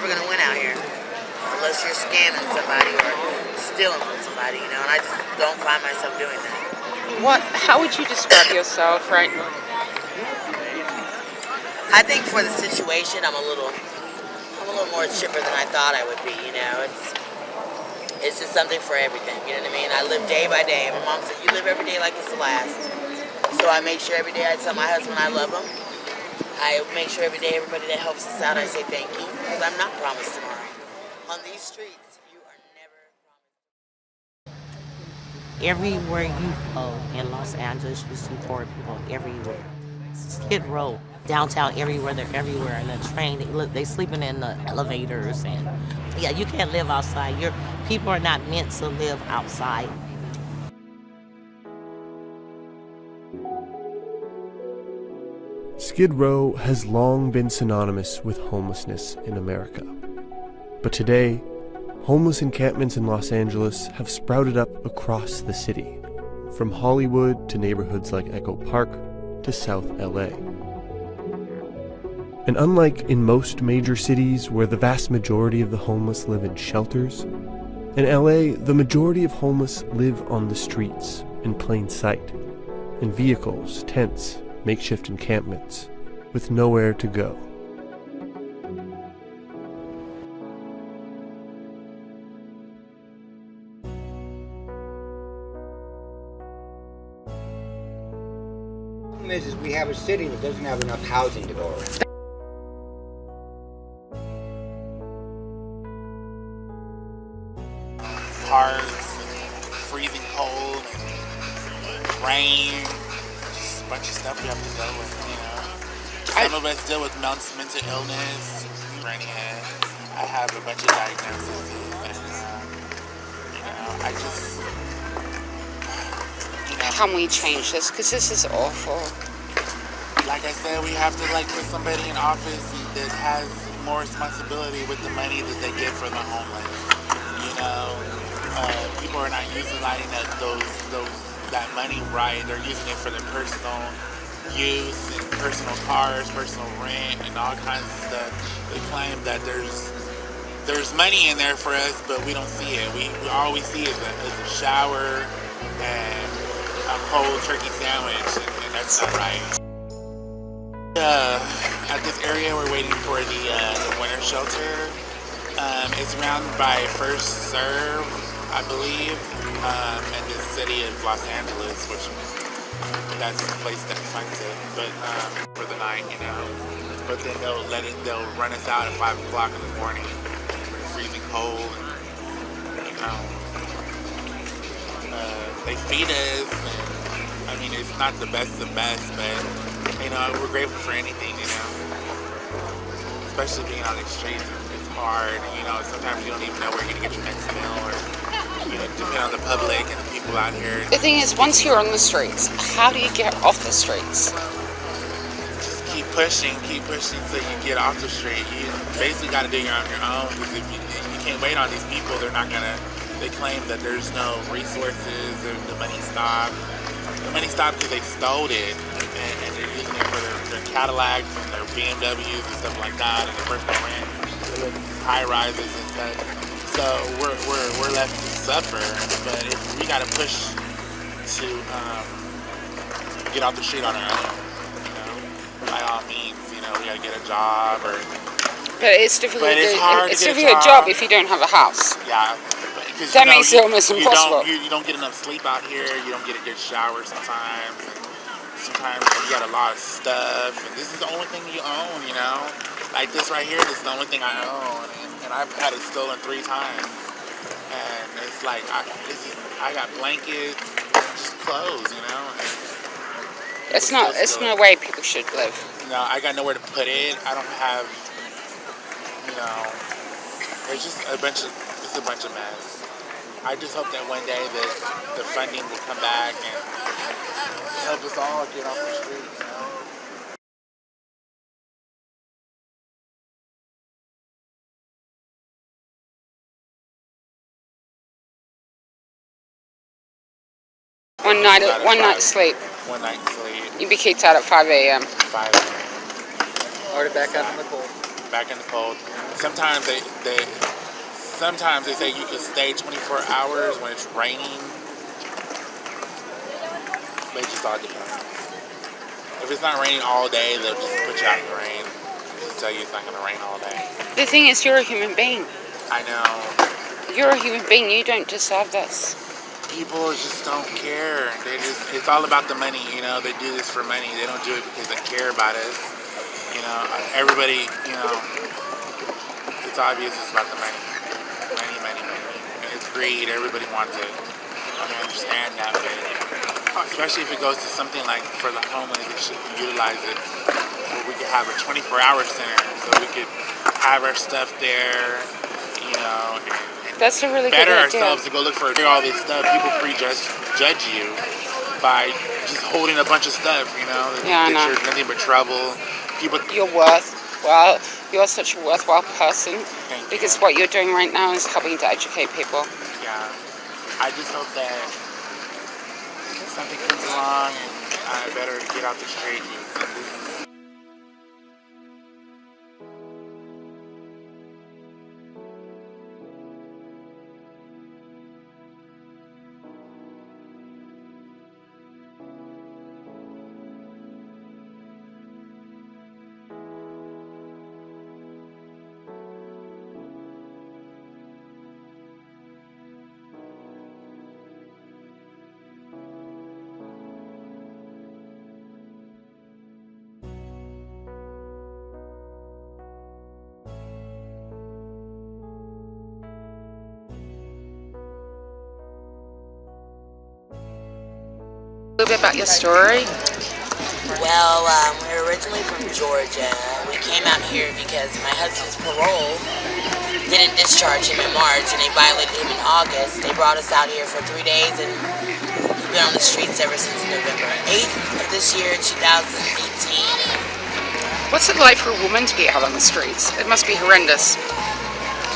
never going to win out here unless you're scamming somebody or stealing from somebody, you know, and I just don't find myself doing that. How would you describe yourself right now? I think for the situation, I'm a little more chipper than I thought I would be, you know. It's just something for everything, you know what I mean? I live day by day. My mom said, you live every day like it's the last. So I make sure every day I tell my husband I love him. I make sure every day everybody that helps us out, I say thank you, because I'm not promised tomorrow. On these streets, you are never promised. Everywhere you go in Los Angeles, you see poor people everywhere. Skid Row, downtown, everywhere, they're everywhere. And the train, they sleeping in the elevators. And yeah, you can't live outside. People are not meant to live outside. Skid Row has long been synonymous with homelessness in America. But today, homeless encampments in Los Angeles have sprouted up across the city, from Hollywood to neighborhoods like Echo Park to South LA. And unlike in most major cities where the vast majority of the homeless live in shelters, in LA, the majority of homeless live on the streets, in plain sight, in vehicles, tents, makeshift encampments, with nowhere to go. The problem is we have a city that doesn't have enough housing to go around. Cars, freezing cold, rain, just a bunch of stuff we have to deal with, you know. Some of us deal with mental illness, running in. I have a bunch of diagnoses, and, you know, I just, you know. How can we change this? Because this is awful. Like I said, we have to put somebody in office that has more responsibility with the money that they get for the homeless. You know, people are not utilizing that money right. They're using it for their personal use and personal cars, personal rent, and all kinds of stuff. They claim that there's money in there for us, but we don't see it. We all we see is a shower and a cold turkey sandwich, and that's not right. At this area, we're waiting for the winter shelter. It's surrounded by First Serve, I believe, in the city of Los Angeles, which that's the place that funds it. But for the night, you know. But then they'll run us out at 5 o'clock in the morning. It's freezing cold, and, you know. They feed us, and I mean, it's not the best of best, but you know, we're grateful for anything, you know. Especially being on the streets, it's hard. You know, sometimes you don't even know where you're gonna get your next meal, or you know, depending on the public and the people out here. The thing is, once you're on the streets, how do you get off the streets? Just keep pushing so you get off the street. You basically got to do it on your own, because if you can't wait on these people, they're not gonna. They claim that there's no resources, or the money stopped. The money stopped because they stole it, and they're using it for their Cadillacs and their BMWs and stuff like that, and their personal rent, their high rises and stuff. So we're left to suffer. But if we gotta push to get off the street on our own, you know, by all means, you know, we gotta get a job or. But it's difficult. But it's hard it's to get difficult job if you don't have a house. Yeah. That makes it almost impossible. You don't get enough sleep out here. You don't get a good shower sometimes. And sometimes you got a lot of stuff. And this is the only thing you own, you know? Like this right here, this is the only thing I own. And I've had it stolen 3 times. And it's like, I got blankets and just clothes, you know? It's not a way people should live. No, I got nowhere to put it. I don't have, you know, it's just a bunch of mess. I just hope that one day the funding will come back and help us all get off the street, you know? One night's sleep. One night's sleep. You'd be kicked out at 5 a.m. 5 a.m. Or to back out in the cold. back in the cold. Sometimes sometimes they say you can stay 24 hours when it's raining. But it just all depends. If it's not raining all day, they'll just put you out in the rain. Just tell you it's not going to rain all day. The thing is, you're a human being. I know. You're a human being. You don't deserve this. People just don't care. It's all about the money, you know. They do this for money. They don't do it because they care about us. You know, everybody, you know, it's obvious it's about the money. Money, money, money. And it's greed. Everybody wants it. I understand that, but especially if it goes to something like for the homeless, they should utilize it. So we could have a 24-hour center, so we could have our stuff there, you know, and That's a really good better idea. ourselves to go look for all this stuff. People judge you by just holding a bunch of stuff, you know. Yeah, I know. You're nothing but trouble. People. You're such a worthwhile person Thank because you. what you're doing right now is helping to educate people. Yeah. I just hope that something comes along and I better get out the street. A little bit about your story. Well, we're originally from Georgia. We came out here because my husband's parole didn't discharge him in March, and they violated him in August. They brought us out here for 3 days, and we've been on the streets ever since November 8th of this year, 2018. What's it like for a woman to be out on the streets? It must be horrendous.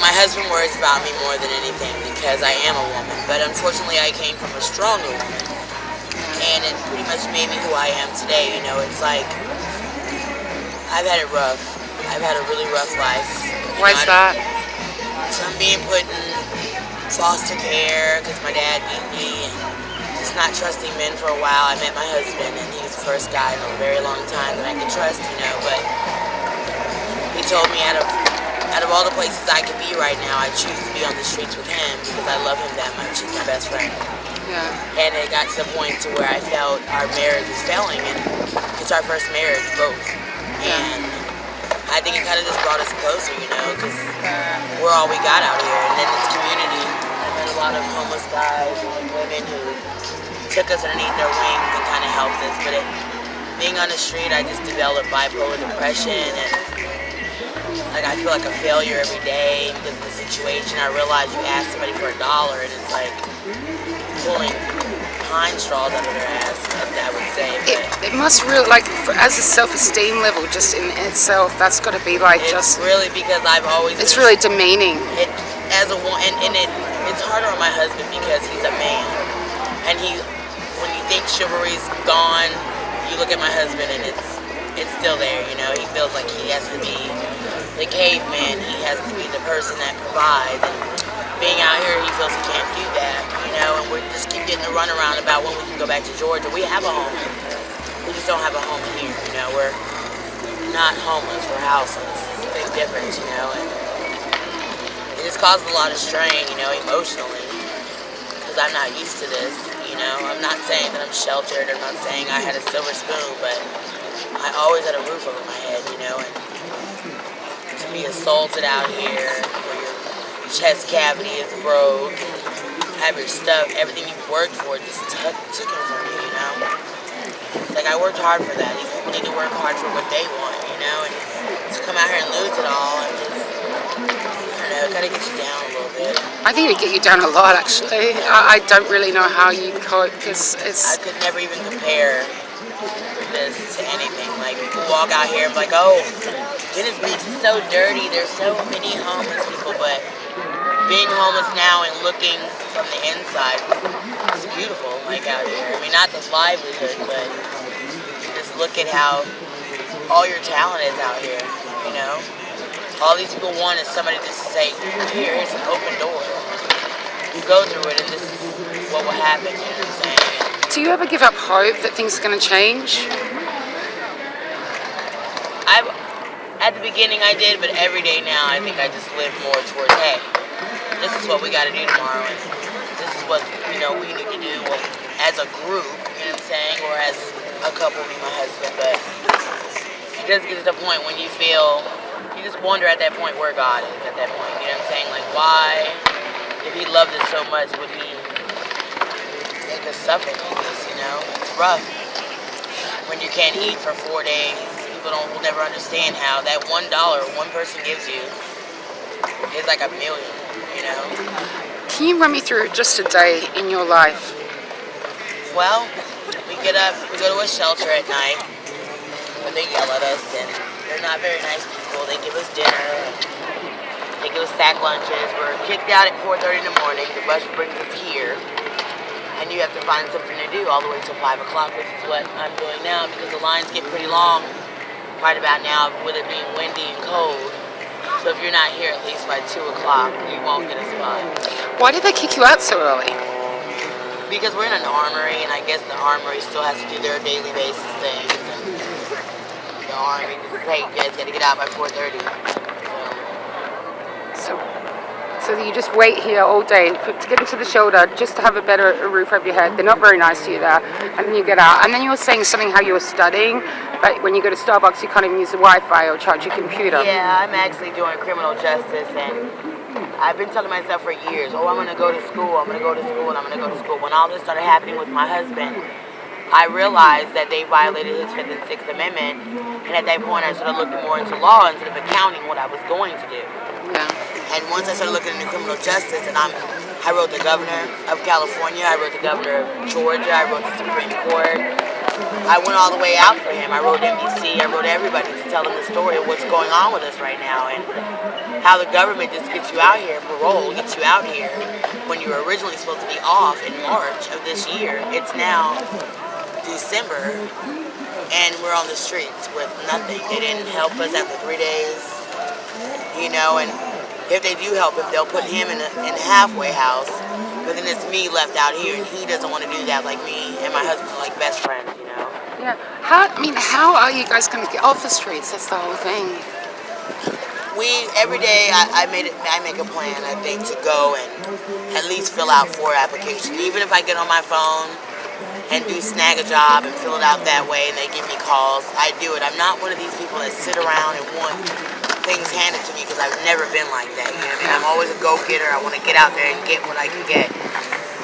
My husband worries about me more than anything because I am a woman, but unfortunately I came from a stronger woman. And it pretty much made me who I am today. You know, it's like I've had it rough. I've had a really rough life. Why's that? From being put in foster care because my dad beat me, and just not trusting men for a while. I met my husband, and he was the first guy in a very long time that I could trust. You know, but he told me out of all the places I could be right now, I choose to be on the streets with him because I love him that much. He's my best friend. Yeah. And it got to the point to where I felt our marriage was failing, and it's our first marriage, both. And I think it kind of just brought us closer, you know, because we're all we got out here. And in this community, I met a lot of homeless guys and women who took us underneath their wings and kind of helped us. But being on the street, I just developed bipolar depression, and like I feel like a failure every day because of the situation. I realize you ask somebody for $1, and it's like pulling pine straws out of their ass, I would say. But It must really, like, as a self-esteem level, just in itself, that's got to be like it's just. really because I've always. It's really demeaning. As a woman, and it's harder on my husband because he's a man, and when you think chivalry's gone, you look at my husband and it's still there. You know, he feels like he has to be the caveman. He has to be the person that provides. And being out here, he feels he can't do that. You know, and we just keep getting the runaround about when we can go back to Georgia. We have a home. We just don't have a home here. You know, we're not homeless. We're houseless. It's a big difference. You know, and it just causes a lot of strain. You know, emotionally, because I'm not used to this. You know, I'm not saying that I'm sheltered. I'm not saying I had a silver spoon, but I always had a roof over my head. You know, and to be assaulted out here, where your chest cavity is broke, have your stuff, everything you've worked for, just taken from you. You know, it's like I worked hard for that. These people need to work hard for what they want. You know, and to come out here and lose it all, and just, I don't know, it kind of gets you down a little bit. I think it would get you down a lot, actually. I don't really know how you cope because I could never even compare this to anything. Like, people walk out here and be like, oh, Venice Beach is so dirty, there's so many homeless people, but being homeless now and looking from the inside, it's beautiful, like, out here. I mean, not the livelihood, but just look at how all your talent is out here, you know? All these people want is somebody just to say, here's an open door. You go through it, and this is what will happen. You know what I'm saying? Do you ever give up hope that things are going to change? At the beginning I did, but every day now I think I just live more towards, hey, this is what we got to do tomorrow, and this is what we need to do as a group. You know what I'm saying, or as a couple, me and my husband. But it does get to the point when you just wonder at that point where God is at that point. You know what I'm saying? Like, why, if He loved us so much, would He make us suffer like this? It's rough when you can't eat for 4 days. People will never understand how that $1 one person gives you is like $1 million. Can you run me through just a day in your life? Well, we get up, we go to a shelter at night, but they yell at us, and they're not very nice people. They give us dinner, they give us sack lunches. We're kicked out at 4:30 in the morning. The bus brings us here, and you have to find something to do all the way till 5 o'clock, which is what I'm doing now, because the lines get pretty long right about now with it being windy and cold. So if you're not here at least by 2 o'clock, you won't get a spot. Why did they kick you out so early? Because we're in an armory, and I guess the armory still has to do their daily basis things. And the army just, hey, you guys got to get out by 4:30. So you just wait here all day to get into the shelter just to have a better roof over your head. They're not very nice to you there. And then you get out. And then you were saying something how you were studying, but when you go to Starbucks, you can't even use the Wi-Fi or charge your computer. Yeah, I'm actually doing criminal justice, and I've been telling myself for years, I'm going to go to school, I'm going to go to school, and I'm going to go to school. When all this started happening with my husband, I realized that they violated his 5th and 6th Amendment, and at that point I started looking more into law instead of accounting what I was going to do. Yeah. And once I started looking into criminal justice, and I wrote the governor of California, I wrote the governor of Georgia, I wrote the Supreme Court. I went all the way out for him. I wrote NBC, I wrote everybody to tell them the story of what's going on with us right now, and how the government just gets you out here, parole gets you out here when you were originally supposed to be off in March of this year. It's now December, and we're on the streets with nothing. They didn't help us after 3 days, and if they do help him, they'll put him in a halfway house, but then it's me left out here, and he doesn't want to do that. Like, me and my husband are like best friends, Yeah. How are you guys going to get off the streets? That's the whole thing. Every day I make a plan, I think, to go and at least fill out 4 applications. Even if I get on my phone and do snag a job and fill it out that way, and they give me calls, I do it. I'm not one of these people that sit around and want things handed to me, because I've never been like that. You know what I mean? I'm always a go-getter. I want to get out there and get what I can get.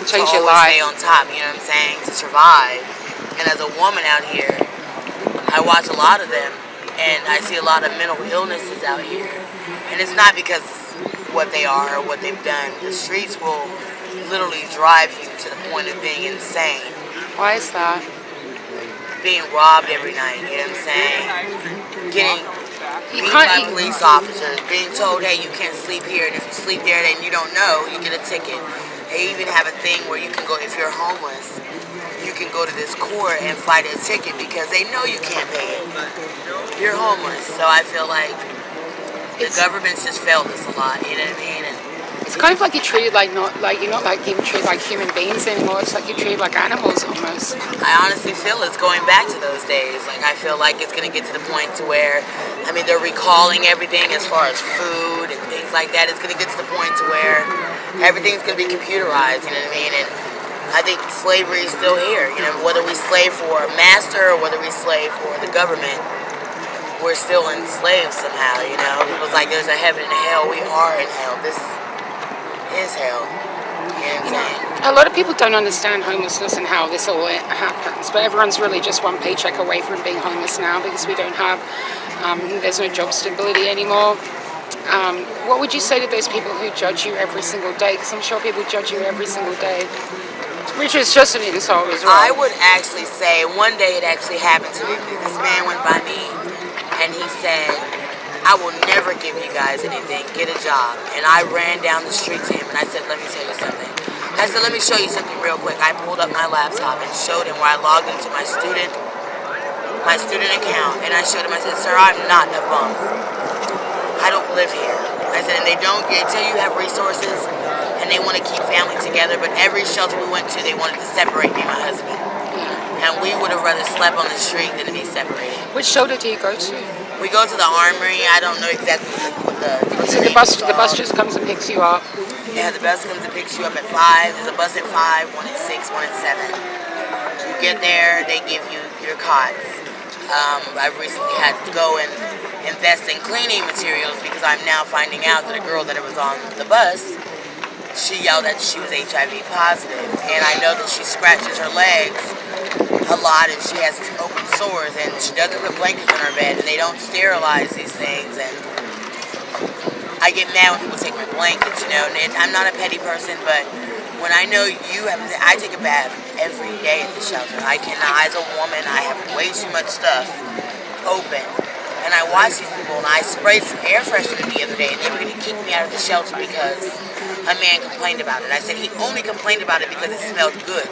Change to your always life. stay on top, you know what I'm saying, to survive. And as a woman out here, I watch a lot of them, and I see a lot of mental illnesses out here. And it's not because what they are or what they've done. The streets will literally drive you to the point of being insane. Why is that? Being robbed every night, you know what I'm saying? Getting beat by police officers, being told, hey, you can't sleep here, and if you sleep there and you don't know, you get a ticket. They even have a thing where you can go, if you're homeless, you can go to this court and fight a ticket because they know you can't pay it. You're homeless. So I feel like the government's just failed us a lot, you know what I mean? And it's kind of like you're treated like you're not like even treated like human beings anymore. It's like you're treated like animals almost. I honestly feel it's going back to those days. Like, I feel like it's going to get to the point to where, they're recalling everything as far as food and things like that. It's going to get to the point to where everything's going to be computerized, you know what I mean? And I think slavery is still here. Whether we slave for a master or whether we slave for the government, we're still enslaved somehow, People's like, there's a heaven and a hell. We are in hell. This is hell. You know what I'm saying? A lot of people don't understand homelessness and how this all happens, but everyone's really just one paycheck away from being homeless now, because we don't have, there's no job stability anymore. What would you say to those people who judge you every single day? Because I'm sure people judge you every single day, which is just an insult as well. I would actually say, one day it actually happened to me. This man went by me, and he said, I will never give you guys anything, get a job. And I ran down the street to him, and I said, let me tell you something. I said, let me show you something real quick. I pulled up my laptop and showed him where I logged into my student account. And I showed him, I said, sir, I'm not a bum. I don't live here. I said, and they tell you have resources, and they want to keep family together, but every shelter we went to, they wanted to separate me and my husband. And we would have rather slept on the street than to be separated. Which shelter do you go to? We go to the Armory. I don't know exactly what So the bus just comes and picks you up. Yeah, the bus comes and picks you up at 5. There's a bus at 5, one at 6, one at 7. You get there, they give you your cots. I recently had to go and invest in cleaning materials because I'm now finding out that a girl that was on the bus, she yelled that she was HIV positive. And I know that she scratches her legs a lot and she has these open sores and she doesn't put blankets on her bed and they don't sterilize these things. And I get mad when people take my blankets, and I'm not a petty person, but when I know I take a bath every day at the shelter. I cannot, as a woman, I have way too much stuff open. And I watch these people, and I sprayed some air freshener the other day, and they were going to kick me out of the shelter because a man complained about it. I said he only complained about it because it smelled good.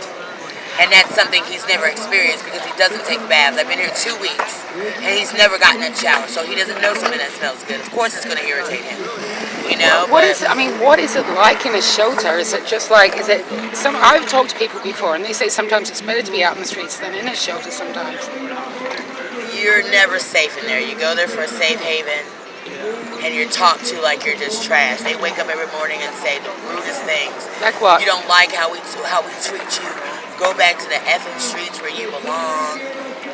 And that's something he's never experienced because he doesn't take baths. I've been here 2 weeks, and he's never gotten a shower, so he doesn't know something that smells good. Of course it's going to irritate him, What is it like in a shelter? Is it just like, I've talked to people before, and they say sometimes it's better to be out in the streets than in a shelter sometimes. You're never safe in there. You go there for a safe haven, and you're talked to like you're just trash. They wake up every morning and say the rudest things. Like what? You don't like how we treat you. Go back to the effing streets where you belong.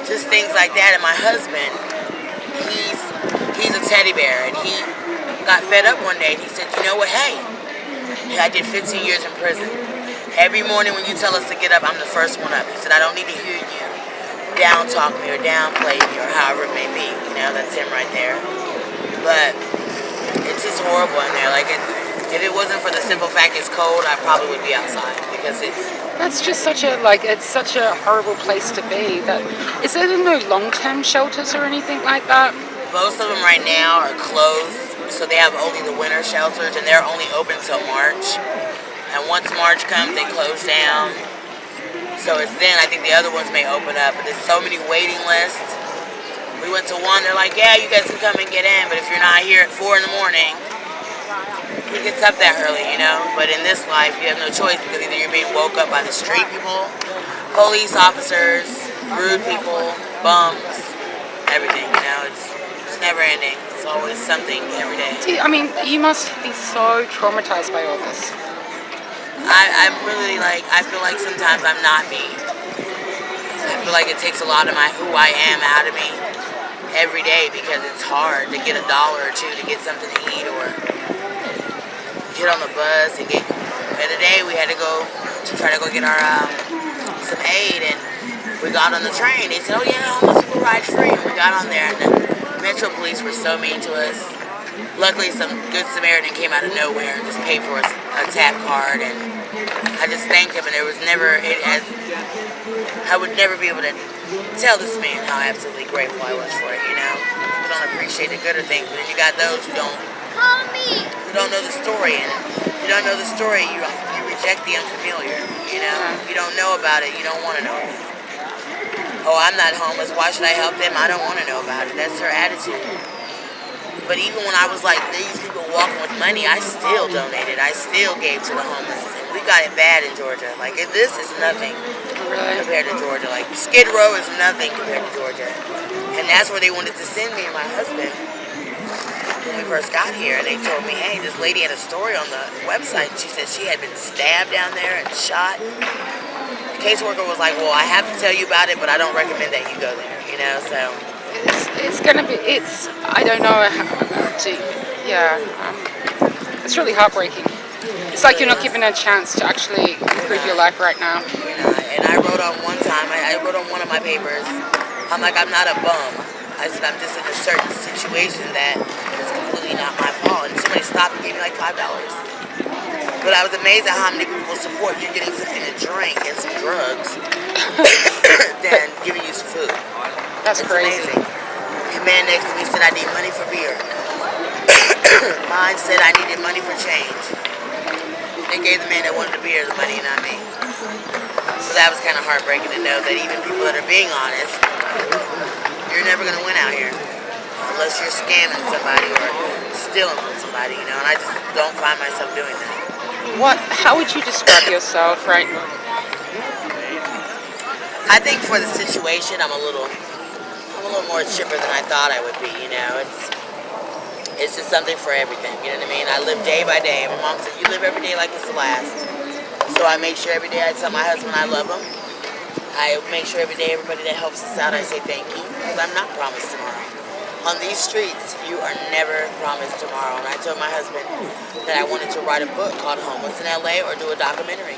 Just things like that. And my husband, he's a teddy bear, and he got fed up one day, and he said, you know what, hey, I did 15 years in prison. Every morning when you tell us to get up, I'm the first one up. He said, I don't need to hear you down talk me or downplay me or however it may be. That's him right there. But it's just horrible in there. Like, if it wasn't for the simple fact it's cold, I probably would be outside because That's just such a horrible place to be. Is there no long-term shelters or anything like that? Most of them right now are closed, so they have only the winter shelters, and they're only open till March. And once March comes, they close down. So it's then I think the other ones may open up, but there's so many waiting lists. We went to one, they're like, yeah, you guys can come and get in, but if you're not here at 4 in the morning, he gets up that early, But in this life, you have no choice because either you're being woke up by the street people, police officers, rude people, bums, everything, It's never ending. It's always something every day. You must be so traumatized by all this. I'm really I feel like sometimes I'm not me. I feel like it takes a lot of who I am out of me every day because it's hard to get $1 or $2 to get something to eat or get on the bus and get. The other day we had to go to try to go get our some aid, and we got on the train. They said, "Oh yeah, homeless people ride free." And we got on there, and the Metro Police were so mean to us. Luckily, some good Samaritan came out of nowhere and just paid for us a tap card, and I just thanked him. And there was never I would never be able to tell this man how absolutely grateful I was for it. People don't appreciate the gooder things, but then you got those who don't know the story, and if you don't know the story, you reject the unfamiliar. You don't know about it, you don't want to know about it. Oh, I'm not homeless, why should I help them? I don't want to know about it. That's their attitude. But even when I was like these people walking with money, I still donated. I still gave to the homeless. And we got it bad in Georgia. This is nothing compared to Georgia. Skid Row is nothing compared to Georgia. And that's where they wanted to send me and my husband when we first got here. And they told me, hey, this lady had a story on the website. She said she had been stabbed down there and shot. The caseworker was like, well, I have to tell you about it, but I don't recommend that you go there, so... I don't know it's really heartbreaking. It's like you're not given a chance to actually improve your life right now. And I wrote on one time, I wrote on one of my papers, I'm like, I'm not a bum. I said, I'm just in a certain situation that is completely not my fault. And somebody stopped and gave me $5. But I was amazed at how many people will support you getting something to drink and some drugs than giving you some food. That's crazy. Amazing. The man next to me said, I need money for beer. Mine said I needed money for change. They gave the man that wanted the beer the money, not me. So that was kind of heartbreaking to know that even people that are being honest, you're never going to win out here. unless you're scamming somebody or stealing from somebody, you know, and I just don't find myself doing that. How would you describe yourself right now? I think for the situation, I'm a little more chipper than I thought I would be, you know. It's just something for everything, you know what I mean? I live day by day. My mom said, you live every day like it's the last. So I make sure every day I tell my husband I love him. I make sure every day everybody that helps us out, I say thank you, because I'm not promised tomorrow. On these streets, you are never promised tomorrow. And I told my husband that I wanted to write a book called Homeless in LA or do a documentary.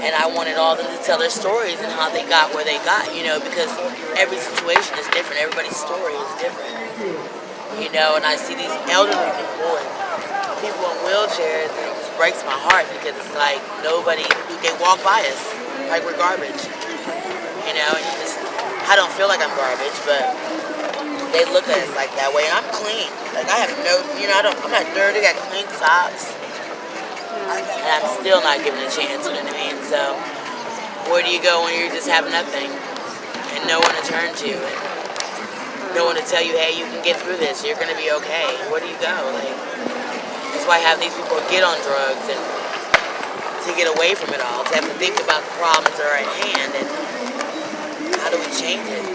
And I wanted all of them to tell their stories and how they got where they got, you know, because every situation is different. Everybody's story is different. You know, and I see these elderly people and people in wheelchairs, and it just breaks my heart because it's like nobody, they walk by us like we're garbage. You know, and I don't feel like I'm garbage, but they look at us like that way. And I'm clean. Like I have no, you know, I'm not dirty, I got clean socks. And I'm still not given a chance, you know what I mean? So, where do you go when you just have nothing? And no one to turn to, and no one to tell you, hey, you can get through this, you're gonna be okay. Where do you go? Like, that's why I have these people get on drugs and to get away from it all, to have to think about the problems that are at hand and how do we change it?